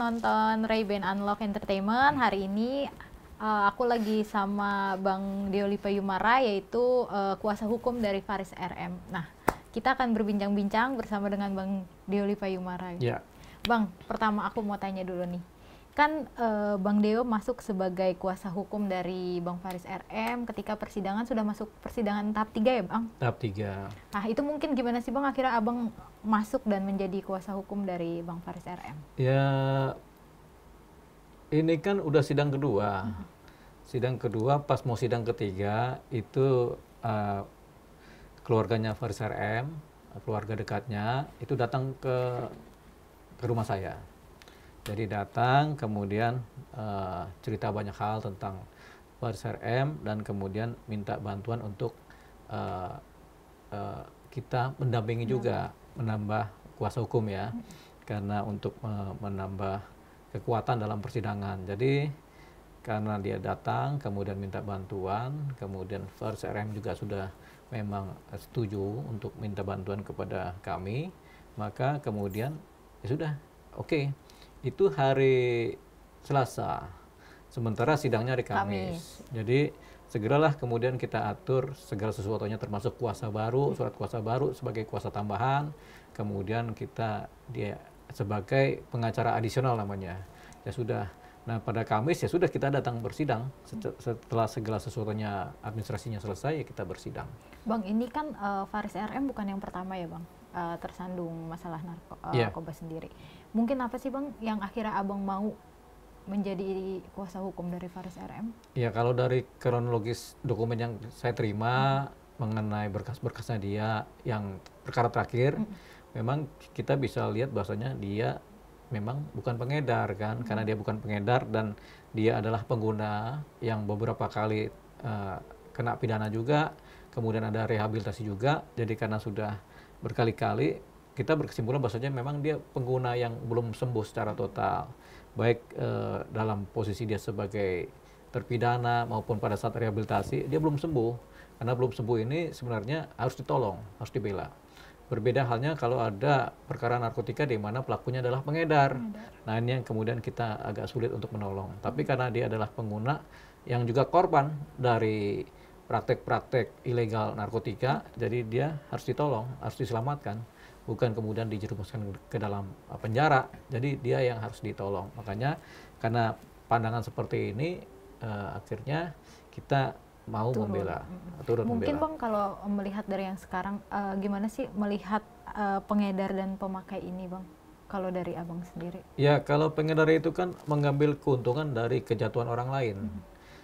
penonton Ray-Ban Unlock Entertainment. Hari ini aku lagi sama Bang Deoli Payumara, yaitu kuasa hukum dari Faris RM. Nah, kita akan berbincang-bincang bersama dengan Bang Deoli Payumara. Ya. Bang, pertama aku mau tanya dulu nih. Kan Bang Deo masuk sebagai kuasa hukum dari Bang Faris RM ketika persidangan sudah masuk persidangan tahap 3 ya Bang? Tahap 3. Nah itu mungkin gimana sih Bang akhirnya Abang masuk dan menjadi kuasa hukum dari Bang Faris RM? Ya, ini kan udah sidang kedua. Sidang kedua, pas mau sidang ketiga, itu keluarganya Faris RM, keluarga dekatnya, itu datang ke rumah saya. Jadi datang, kemudian cerita banyak hal tentang Faris RM, dan kemudian minta bantuan untuk kita mendampingi juga, menambah kuasa hukum ya, karena untuk menambah kekuatan dalam persidangan. Jadi karena dia datang, kemudian minta bantuan, kemudian Faris RM juga sudah memang setuju untuk minta bantuan kepada kami, maka kemudian ya sudah, oke. Itu hari Selasa, sementara sidangnya hari Kamis. Jadi segeralah kemudian kita atur segala sesuatunya, termasuk kuasa baru, surat kuasa baru sebagai kuasa tambahan, kemudian dia sebagai pengacara adisional namanya. Ya sudah. Nah pada Kamis ya sudah kita datang bersidang. Setelah segala sesuatunya administrasinya selesai ya kita bersidang. Bang, ini kan Faris RM bukan yang pertama ya Bang tersandung masalah narkoba sendiri. Mungkin apa sih Bang yang akhirnya Abang mau menjadi kuasa hukum dari Faris RM? Ya kalau dari kronologis dokumen yang saya terima mengenai berkas-berkasnya dia yang perkara terakhir, memang kita bisa lihat bahwasanya dia memang bukan pengedar kan, karena dia bukan pengedar dan dia adalah pengguna yang beberapa kali kena pidana juga, kemudian ada rehabilitasi juga. Jadi karena sudah berkali-kali, kita berkesimpulan bahwasanya memang dia pengguna yang belum sembuh secara total, baik dalam posisi dia sebagai terpidana maupun pada saat rehabilitasi dia belum sembuh. Karena belum sembuh ini sebenarnya harus ditolong, harus dibela. Berbeda halnya kalau ada perkara narkotika di mana pelakunya adalah pengedar. Nah ini yang kemudian kita agak sulit untuk menolong. Tapi karena dia adalah pengguna yang juga korban dari praktek-praktek ilegal narkotika, jadi dia harus ditolong, harus diselamatkan. Bukan kemudian dijerumuskan ke dalam penjara, jadi dia yang harus ditolong. Makanya karena pandangan seperti ini, akhirnya kita mau membela. Mungkin Bang kalau melihat dari yang sekarang, gimana sih melihat pengedar dan pemakai ini Bang, kalau dari Abang sendiri? Ya kalau pengedar itu kan mengambil keuntungan dari kejatuhan orang lain.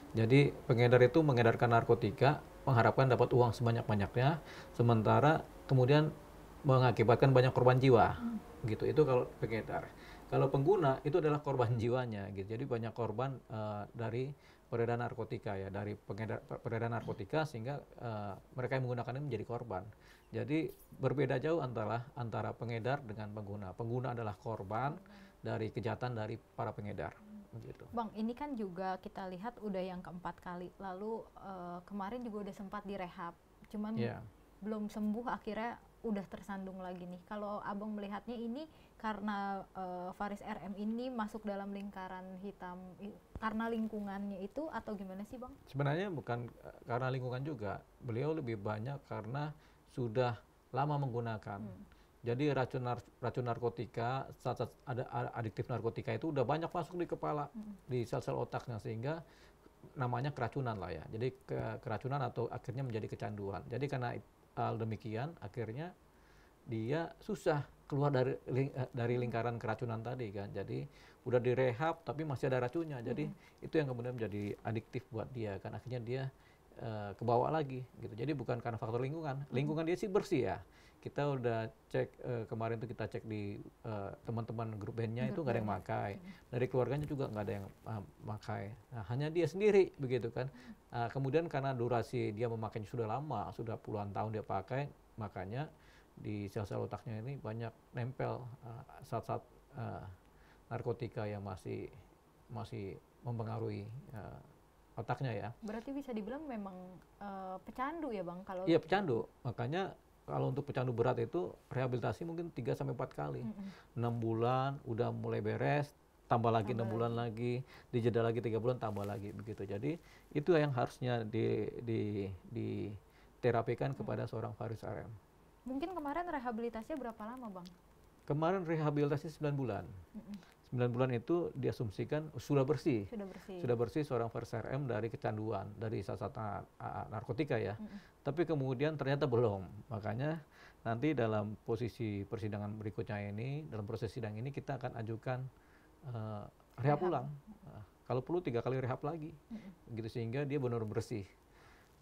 Jadi pengedar itu mengedarkan narkotika, mengharapkan dapat uang sebanyak-banyaknya, sementara kemudian mengakibatkan banyak korban jiwa, gitu. Itu kalau pengedar. Kalau pengguna itu adalah korban jiwanya, gitu. Jadi banyak korban dari peredaran narkotika ya, dari peredaran narkotika sehingga mereka yang menggunakan ini menjadi korban. Jadi berbeda jauh antara pengedar dengan pengguna. Pengguna adalah korban dari kejahatan dari para pengedar. Begitu. Bang, ini kan juga kita lihat udah yang keempat kali. Lalu kemarin juga udah sempat direhab, cuman belum sembuh, akhirnya udah tersandung lagi nih. Kalau Abang melihatnya ini karena Faris RM ini masuk dalam lingkaran hitam karena lingkungannya itu atau gimana sih Bang? Sebenarnya bukan karena lingkungan juga. Beliau lebih banyak karena sudah lama menggunakan. Jadi racun narkotika, saat ada adiktif narkotika itu udah banyak masuk di kepala, di sel-sel otaknya, sehingga namanya keracunan lah ya. Jadi keracunan atau akhirnya menjadi kecanduan. Jadi karena hal demikian akhirnya dia susah keluar dari lingkaran keracunan tadi kan. Jadi udah direhab tapi masih ada racunnya. Jadi itu yang kemudian menjadi adiktif buat dia kan. Akhirnya dia kebawa lagi gitu. Jadi bukan karena faktor lingkungan. Lingkungan dia sih bersih ya. Kita udah cek kemarin tuh kita cek di teman-teman grup bandnya itu nggak ada yang pakai. Dari keluarganya juga nggak ada yang pakai. Nah, hanya dia sendiri begitu kan. Kemudian karena durasi dia memakainya sudah lama, sudah puluhan tahun dia pakai, makanya di sel-sel otaknya ini banyak nempel zat-zat narkotika yang masih mempengaruhi otaknya ya. Berarti bisa dibilang memang pecandu ya Bang? Kalau iya pecandu, makanya kalau untuk pecandu berat itu rehabilitasi mungkin 3-4 kali. 6 bulan udah mulai beres, tambah lagi 6 bulan lagi, dijeda lagi 3 bulan, tambah lagi begitu. Jadi itu yang harusnya diterapikan kepada seorang Faris RM. Mungkin kemarin rehabilitasinya berapa lama, Bang? Kemarin rehabilitasi 9 bulan. 9 bulan itu diasumsikan sudah bersih. Sudah bersih seorang Faris RM dari kecanduan, dari salah satu narkotika ya. Tapi kemudian ternyata belum. Makanya nanti dalam posisi persidangan berikutnya ini, dalam proses sidang ini kita akan ajukan rehab ulang. Kalau perlu 3 kali rehab lagi. Gitu sehingga dia benar bersih.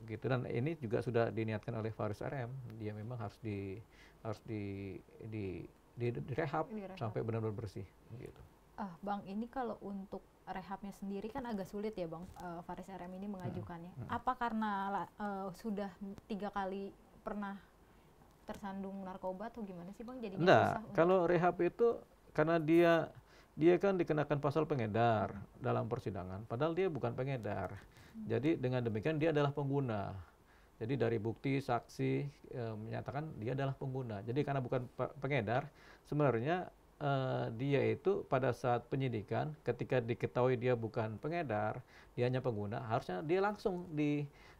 Gitu, dan ini juga sudah diniatkan oleh Faris RM. Dia memang harus direhab sampai benar-benar bersih gitu. Bang, ini kalau untuk rehabnya sendiri kan agak sulit ya, Bang, Faris RM ini mengajukannya. Apa karena sudah 3 kali pernah tersandung narkoba atau gimana sih, Bang? Jadinya susah. Kalau rehab itu karena dia kan dikenakan pasal pengedar dalam persidangan, padahal dia bukan pengedar. Jadi dengan demikian dia adalah pengguna. Jadi dari bukti saksi menyatakan dia adalah pengguna. Jadi karena bukan pengedar, sebenarnya dia itu pada saat penyidikan ketika diketahui dia bukan pengedar, dia hanya pengguna, harusnya dia langsung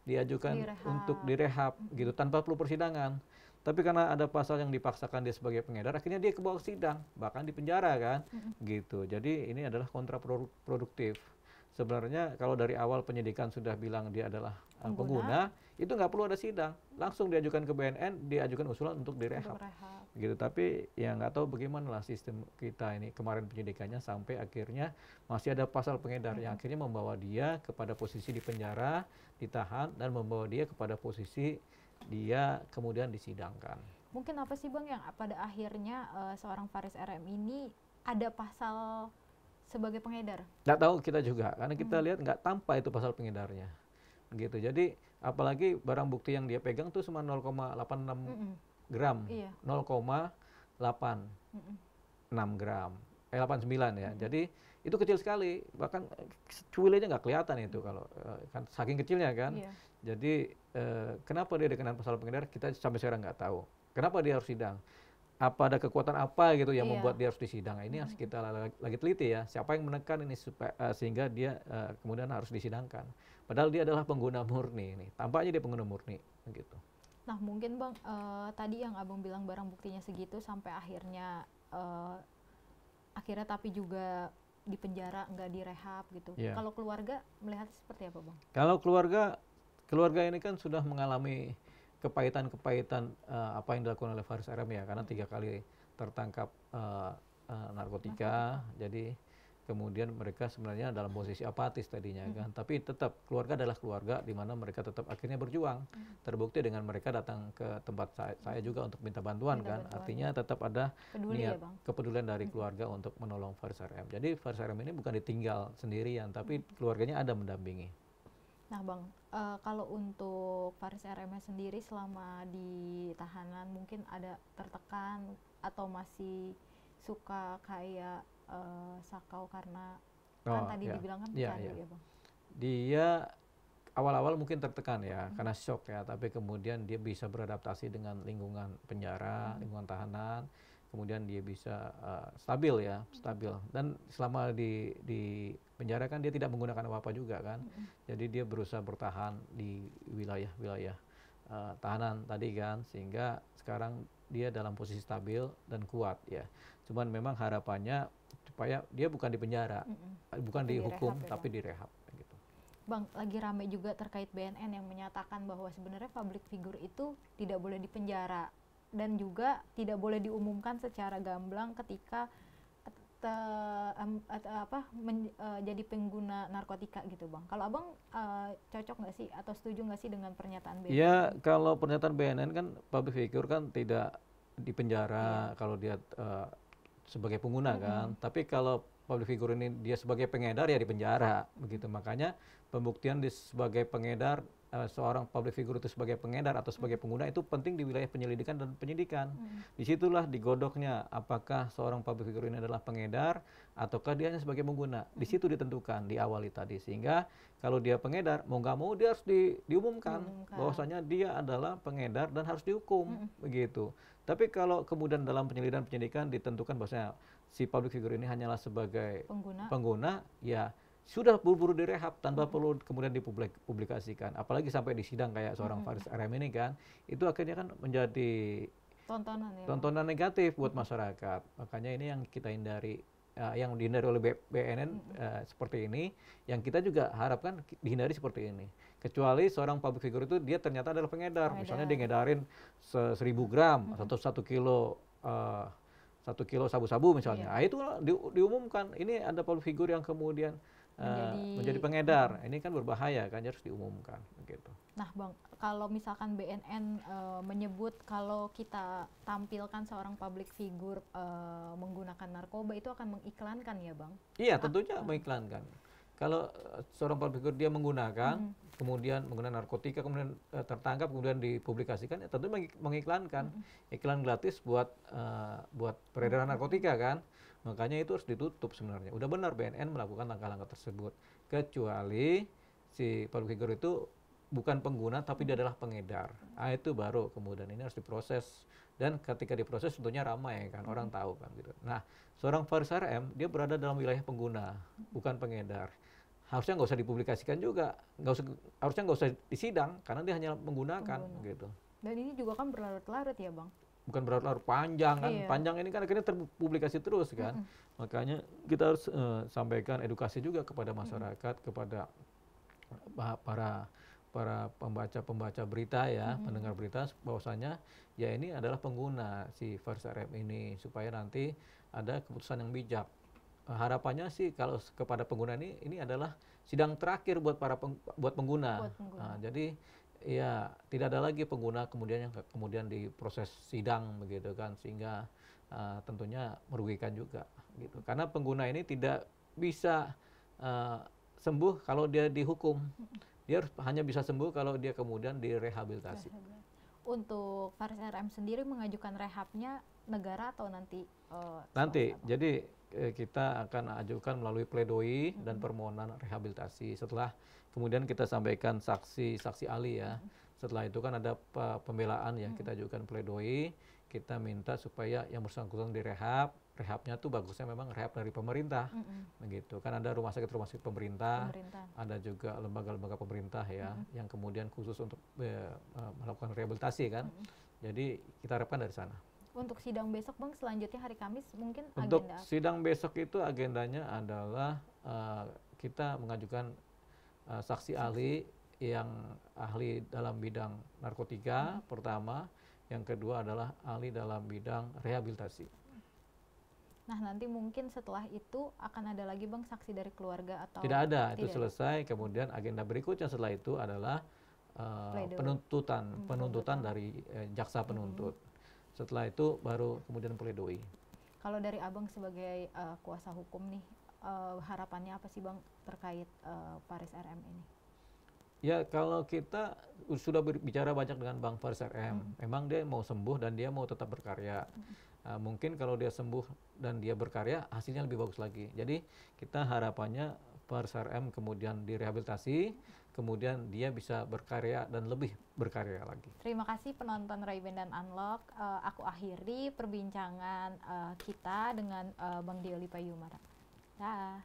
diajukan untuk direhab gitu tanpa perlu persidangan. Tapi karena ada pasal yang dipaksakan dia sebagai pengedar, akhirnya dia kebawa ke sidang, bahkan di penjara kan, gitu. Jadi ini adalah kontraproduktif. Sebenarnya kalau dari awal penyidikan sudah bilang dia adalah pengguna, itu nggak perlu ada sidang, langsung diajukan ke BNN, diajukan usulan untuk direhab. Gitu. Tapi ya nggak tahu bagaimana lah sistem kita ini kemarin penyidikannya sampai akhirnya masih ada pasal pengedar yang akhirnya membawa dia kepada posisi di penjara, ditahan, dan membawa dia kepada posisi dia kemudian disidangkan. Mungkin apa sih, Bang, yang pada akhirnya seorang Faris RM ini ada pasal sebagai pengedar? Nggak tahu kita juga, karena kita lihat nggak tampak itu pasal pengedarnya. Gitu. Jadi apalagi barang bukti yang dia pegang tuh cuma 0,86 gram, 0,86 gram, 89 ya. Jadi itu kecil sekali, bahkan cuilnya nggak kelihatan itu kalau kan saking kecilnya kan. Jadi kenapa dia dikenakan pasal pengedar kita sampai sekarang nggak tahu. Kenapa dia harus sidang? Apa ada kekuatan apa gitu yang membuat dia harus disidang? Ini harus kita lagi teliti ya. Siapa yang menekan ini sehingga dia kemudian harus disidangkan. Padahal dia adalah pengguna murni ini. Tampaknya dia pengguna murni gitu. Nah, mungkin, Bang, tadi yang Abang bilang barang buktinya segitu sampai akhirnya tapi juga di penjara, nggak direhab gitu. Kalau keluarga melihat seperti apa, Bang? Kalau keluarga ini kan sudah mengalami kepahitan apa yang dilakukan oleh Faris RM ya, karena 3 kali tertangkap narkotika. Jadi kemudian mereka sebenarnya dalam posisi apatis tadinya kan, tapi tetap keluarga adalah keluarga di mana mereka tetap akhirnya berjuang. Terbukti dengan mereka datang ke tempat saya juga untuk minta bantuan kan, artinya tetap ada niat kepedulian dari keluarga untuk menolong Faris RM. Jadi Faris RM ini bukan ditinggal sendirian, tapi keluarganya ada mendampingi. Nah, Bang, kalau untuk Faris RM sendiri selama di tahanan mungkin ada tertekan atau masih suka kayak sakau karena kan tadi dibilang kan pecandu ya, Bang? Dia awal-awal mungkin tertekan ya, karena shock ya, tapi kemudian dia bisa beradaptasi dengan lingkungan penjara, lingkungan tahanan. Kemudian dia bisa stabil. Dan selama di penjara kan dia tidak menggunakan apa-apa juga kan. Jadi dia berusaha bertahan di wilayah tahanan tadi kan, sehingga sekarang dia dalam posisi stabil dan kuat ya. Cuman memang harapannya supaya dia bukan di penjara, bukan dihukum tapi direhab gitu. Bang, lagi rame juga terkait BNN yang menyatakan bahwa sebenarnya public figure itu tidak boleh dipenjara dan juga tidak boleh diumumkan secara gamblang ketika jadi pengguna narkotika gitu, Bang. Kalau Abang cocok nggak sih atau setuju nggak sih dengan pernyataan BNN? Ya, kalau pernyataan BNN kan public figure kan tidak dipenjara kalau dia sebagai pengguna kan. Tapi kalau public figure ini dia sebagai pengedar ya dipenjara begitu. Makanya pembuktian sebagai pengedar seorang public figure itu sebagai pengedar atau sebagai pengguna itu penting di wilayah penyelidikan dan penyidikan. Disitulah digodoknya apakah seorang public figure ini adalah pengedar ataukah dia hanya sebagai pengguna. Di situ ditentukan di awali tadi, sehingga kalau dia pengedar mau nggak mau dia harus diumumkan bahwasanya dia adalah pengedar dan harus dihukum begitu. Tapi kalau kemudian dalam penyelidikan penyidikan ditentukan bahwasanya si public figure ini hanyalah sebagai pengguna, ya sudah buru-buru direhab tanpa perlu kemudian dipublikasikan. Apalagi sampai di sidang kayak seorang Faris RM ini kan, itu akhirnya kan menjadi tontonan negatif buat masyarakat. Makanya ini yang kita hindari, yang dihindari oleh BNN seperti ini, yang kita juga harapkan dihindari seperti ini. Kecuali seorang public figure itu dia ternyata adalah pengedar. Misalnya dia ngedarin 1.000 gram atau 1 kilo 1 kilo sabu-sabu misalnya. Itu diumumkan, ini ada public figure yang kemudian menjadi pengedar. Ini kan berbahaya kan, harus diumumkan begitu. Nah Bang, kalau misalkan BNN menyebut kalau kita tampilkan seorang public figure menggunakan narkoba, itu akan mengiklankan ya Bang? Iya, tentunya mengiklankan. Kalau seorang public figure dia menggunakan, kemudian menggunakan narkotika, kemudian tertangkap, kemudian dipublikasikan, ya tentu mengiklankan. Iklan gratis buat peredaran narkotika kan. Makanya itu harus ditutup sebenarnya. Udah benar BNN melakukan langkah-langkah tersebut. Kecuali si public figure itu bukan pengguna tapi dia adalah pengedar. Itu baru kemudian ini harus diproses. Dan ketika diproses tentunya ramai kan, orang tahu kan gitu. Nah, seorang Faris RM dia berada dalam wilayah pengguna, bukan pengedar. Harusnya nggak usah dipublikasikan juga, harusnya nggak usah disidang karena dia hanya menggunakan gitu. Dan ini juga kan berlarut-larut ya Bang? Bukan berlarut-larut, panjang kan, panjang ini kan akhirnya terpublikasi terus kan. Makanya kita harus sampaikan edukasi juga kepada masyarakat, kepada para pembaca berita ya, pendengar berita, bahwasanya ya ini adalah pengguna si Faris RM ini, supaya nanti ada keputusan yang bijak. Harapannya sih kalau kepada pengguna ini adalah sidang terakhir buat pengguna. Nah, jadi ya tidak ada lagi pengguna kemudian yang kemudian diproses sidang begitu kan, sehingga tentunya merugikan juga gitu. Karena pengguna ini tidak bisa sembuh kalau dia dihukum. Dia hanya bisa sembuh kalau dia kemudian direhabilitasi. Untuk Faris RM sendiri mengajukan rehabnya negara atau nanti? Nanti, jadi kita akan ajukan melalui pledoi dan permohonan rehabilitasi. Setelah kemudian kita sampaikan saksi ahli ya. Setelah itu kan ada pembelaan yang kita ajukan pledoi. Kita minta supaya yang bersangkutan direhab. Rehabnya tuh bagusnya memang rehab dari pemerintah, begitu. Kan ada rumah sakit pemerintah, ada juga lembaga-lembaga pemerintah ya, yang kemudian khusus untuk melakukan rehabilitasi kan. Jadi kita harapkan dari sana. Untuk sidang besok Bang, selanjutnya hari Kamis mungkin untuk agenda? Sidang besok itu agendanya adalah kita mengajukan saksi ahli yang ahli dalam bidang narkotika pertama, yang kedua adalah ahli dalam bidang rehabilitasi. Nah nanti mungkin setelah itu akan ada lagi Bang saksi dari keluarga atau? Tidak ada, itu selesai. Kemudian agenda berikutnya setelah itu adalah penuntutan dari jaksa penuntut. Setelah itu baru kemudian pledoi. Kalau dari Abang sebagai kuasa hukum nih, harapannya apa sih Bang terkait Faris RM ini? Ya kalau kita sudah bicara banyak dengan Bang Faris RM, memang dia mau sembuh dan dia mau tetap berkarya. Mungkin kalau dia sembuh dan dia berkarya, hasilnya lebih bagus lagi. Jadi kita harapannya Faris RM kemudian direhabilitasi, kemudian dia bisa berkarya dan lebih berkarya lagi. Terima kasih penonton Ray-Ban dan Unlock. Aku akhiri perbincangan kita dengan Bang Dioli Payumara. Dah.